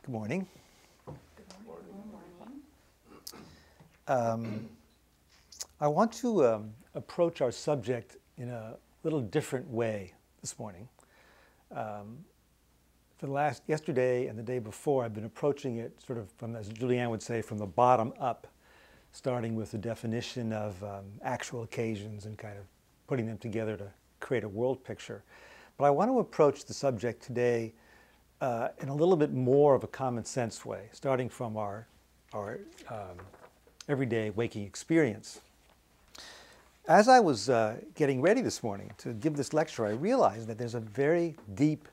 Good morning. I want to approach our subject in a little different way this morning. Yesterday and the day before, I've been approaching it sort of from, as Julianne would say, from the bottom up, starting with the definition of actual occasions and kind of putting them together to create a world picture. But I want to approach the subject today in a little bit more of a common sense way, starting from our everyday waking experience. As I was getting ready this morning to give this lecture, I realized that there's a very deep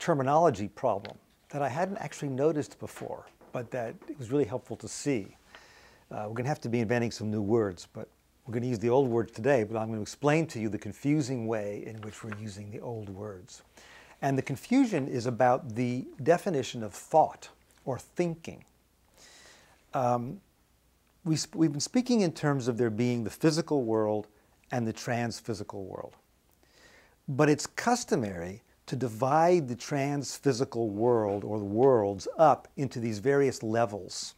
terminology problem that I hadn't actually noticed before, but that it was really helpful to see. We're going to have to be inventing some new words, but we're going to use the old words today, but I'm going to explain to you the confusing way in which we're using the old words. And the confusion is about the definition of thought or thinking. We've been speaking in terms of there being the physical world and the transphysical world. But it's customary to divide the transphysical world or the worlds up into these various levels.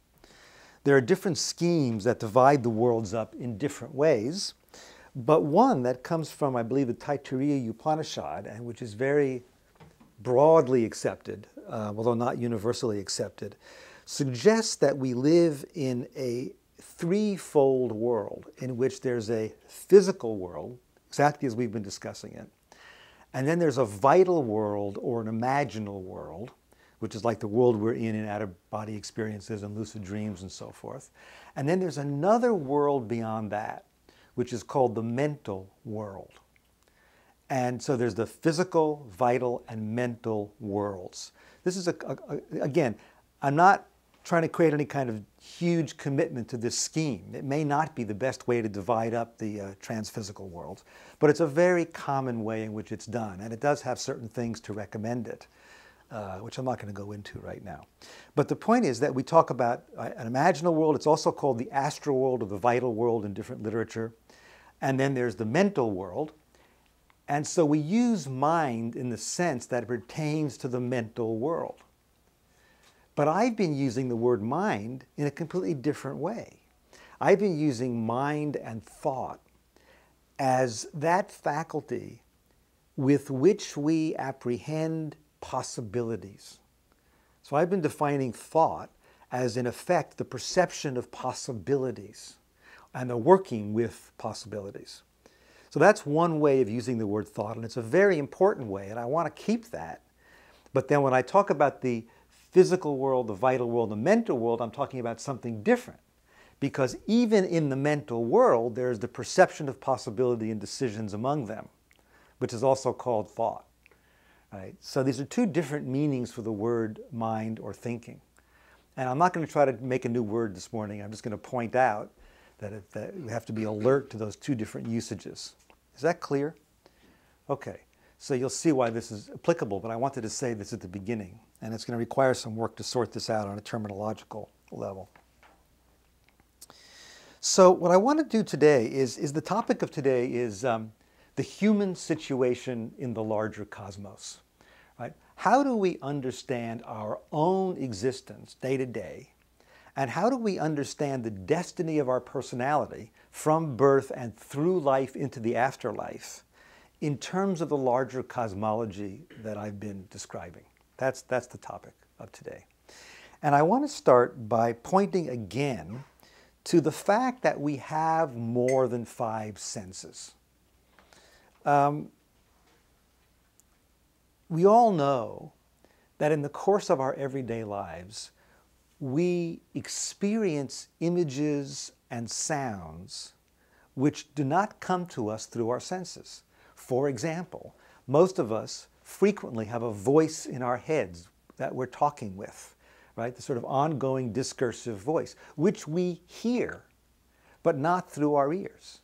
There are different schemes that divide the worlds up in different ways, but one that comes from, I believe, the Taittiriya Upanishad, and which is very broadly accepted, although not universally accepted, suggests that we live in a threefold world in which there's a physical world, exactly as we've been discussing it, and then there's a vital world or an imaginal world, which is like the world we're in out-of-body experiences and lucid dreams and so forth. And then there's another world beyond that, which is called the mental world. And so there's the physical, vital, and mental worlds. This is, again, I'm not trying to create any kind of huge commitment to this scheme. It may not be the best way to divide up the transphysical world, but it's a very common way in which it's done, and it does have certain things to recommend it, which I'm not going to go into right now. But the point is that we talk about an imaginal world. It's also called the astral world or the vital world in different literature. And then there's the mental world. And so we use mind in the sense that it pertains to the mental world. But I've been using the word mind in a completely different way. I've been using mind and thought as that faculty with which we apprehend possibilities. So I've been defining thought as, in effect, the perception of possibilities and the working with possibilities. So that's one way of using the word thought, and it's a very important way, and I want to keep that. But then when I talk about the physical world, the vital world, the mental world, I'm talking about something different. Because even in the mental world, there's the perception of possibility and decisions among them, which is also called thought. Right? So these are two different meanings for the word mind or thinking. And I'm not going to try to make a new word this morning. I'm just going to point out that you have to be alert to those two different usages. Is that clear? Okay. So you'll see why this is applicable, but I wanted to say this at the beginning, and it's going to require some work to sort this out on a terminological level. So what I want to do today is the topic of today is the human situation in the larger cosmos. Right? How do we understand our own existence day to day, and how do we understand the destiny of our personality from birth and through life into the afterlife in terms of the larger cosmology that I've been describing? That's the topic of today. And I want to start by pointing again to the fact that we have more than 5 senses. We all know that in the course of our everyday lives, we experience images and sounds which do not come to us through our senses. For example, most of us frequently have a voice in our heads that we're talking with, right? The sort of ongoing discursive voice, which we hear, but not through our ears.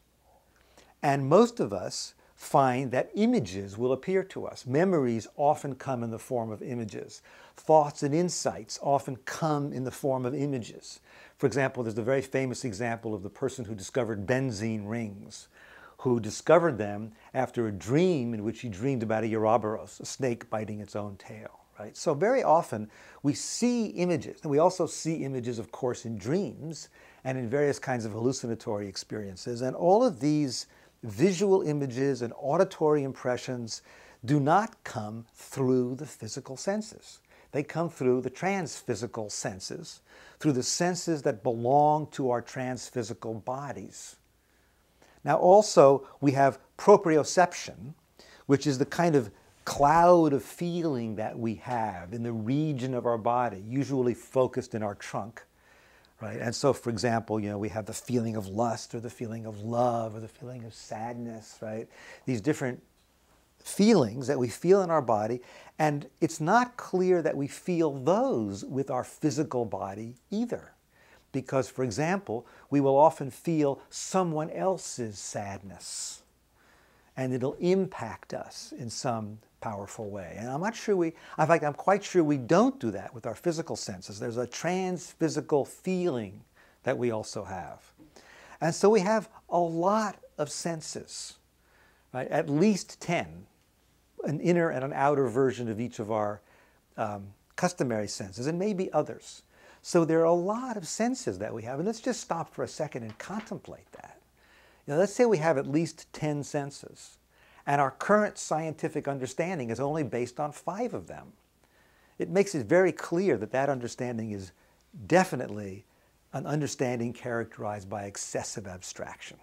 And most of us find that images will appear to us. Memories often come in the form of images. Thoughts and insights often come in the form of images. For example, there's the very famous example of the person who discovered benzene rings, who discovered them after a dream in which he dreamed about a Ouroboros, a snake biting its own tail. right? So very often we see images, and we also see images, of course, in dreams and in various kinds of hallucinatory experiences. And all of these visual images and auditory impressions do not come through the physical senses. They come through the transphysical senses, through the senses that belong to our transphysical bodies. Now also, we have proprioception, which is the kind of cloud of feeling that we have in the region of our body, usually focused in our trunk, right? And so, for example, we have the feeling of lust or the feeling of love or the feeling of sadness, right? These different feelings that we feel in our body, and it's not clear that we feel those with our physical body either. Because, for example, we will often feel someone else's sadness, and it'll impact us in some powerful way. And I'm not sure in fact, I'm quite sure we don't do that with our physical senses. There's a transphysical feeling that we also have. And so we have a lot of senses, right? At least 10, an inner and an outer version of each of our customary senses, and maybe others. So there are a lot of senses that we have, and let's just stop for a second and contemplate that. Let's say we have at least 10 senses, and our current scientific understanding is only based on 5 of them. It makes it very clear that that understanding is definitely an understanding characterized by excessive abstraction,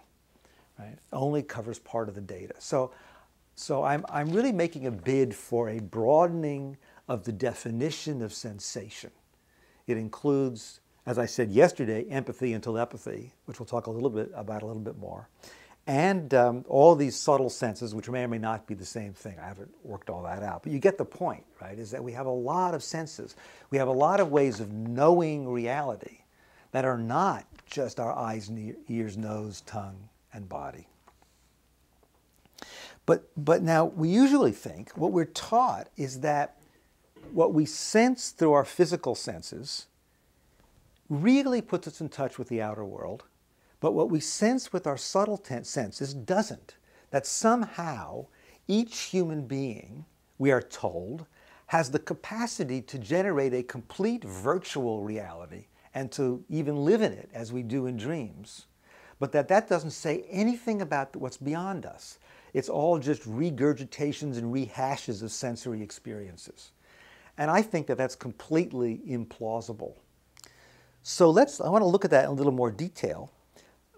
right? Only covers part of the data. So I'm really making a bid for a broadening of the definition of sensation. It includes, as I said yesterday, empathy and telepathy, which we'll talk a little bit more, and all these subtle senses, which may or may not be the same thing. I haven't worked all that out. But you get the point, right, is that we have a lot of senses. We have a lot of ways of knowing reality that are not just our eyes, ears, nose, tongue, and body. But now, we usually think, what we're taught is that what we sense through our physical senses really puts us in touch with the outer world, but what we sense with our subtle senses doesn't. That somehow each human being, we are told, has the capacity to generate a complete virtual reality and to even live in it as we do in dreams, but that doesn't say anything about what's beyond us. It's all just regurgitations and rehashes of sensory experiences. And I think that that's completely implausible. So I want to look at that in a little more detail.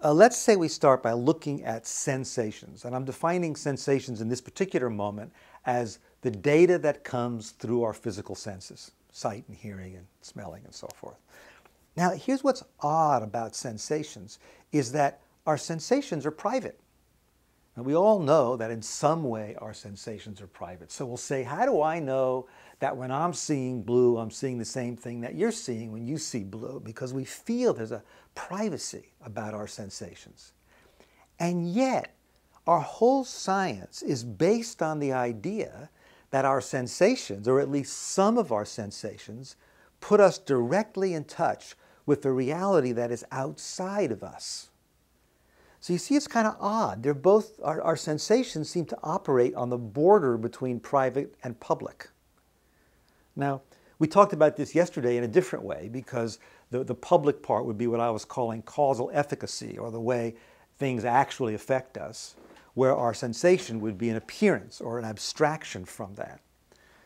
Let's say we start by looking at sensations. And I'm defining sensations in this particular moment as the data that comes through our physical senses, sight and hearing and smelling and so forth. Now, here's what's odd about sensations, is that our sensations are private. And we all know that in some way our sensations are private. So we'll say, how do I know that when I'm seeing blue, I'm seeing the same thing that you're seeing when you see blue? Because we feel there's a privacy about our sensations. And yet, our whole science is based on the idea that our sensations, or at least some of our sensations, put us directly in touch with the reality that is outside of us. So you see, it's kind of odd. They're both, our sensations seem to operate on the border between private and public. Now, we talked about this yesterday in a different way, because the public part would be what I was calling causal efficacy, or the way things actually affect us, where our sensation would be an appearance or an abstraction from that.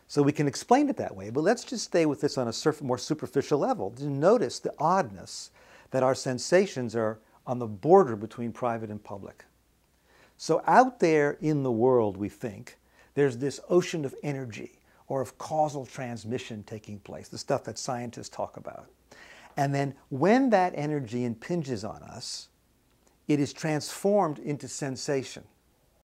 So we can explain it that way, but let's just stay with this on a more superficial level. Notice the oddness that our sensations are on the border between private and public. So out there in the world, we think, there's this ocean of energy or of causal transmission taking place, the stuff that scientists talk about. And then when that energy impinges on us, it is transformed into sensation.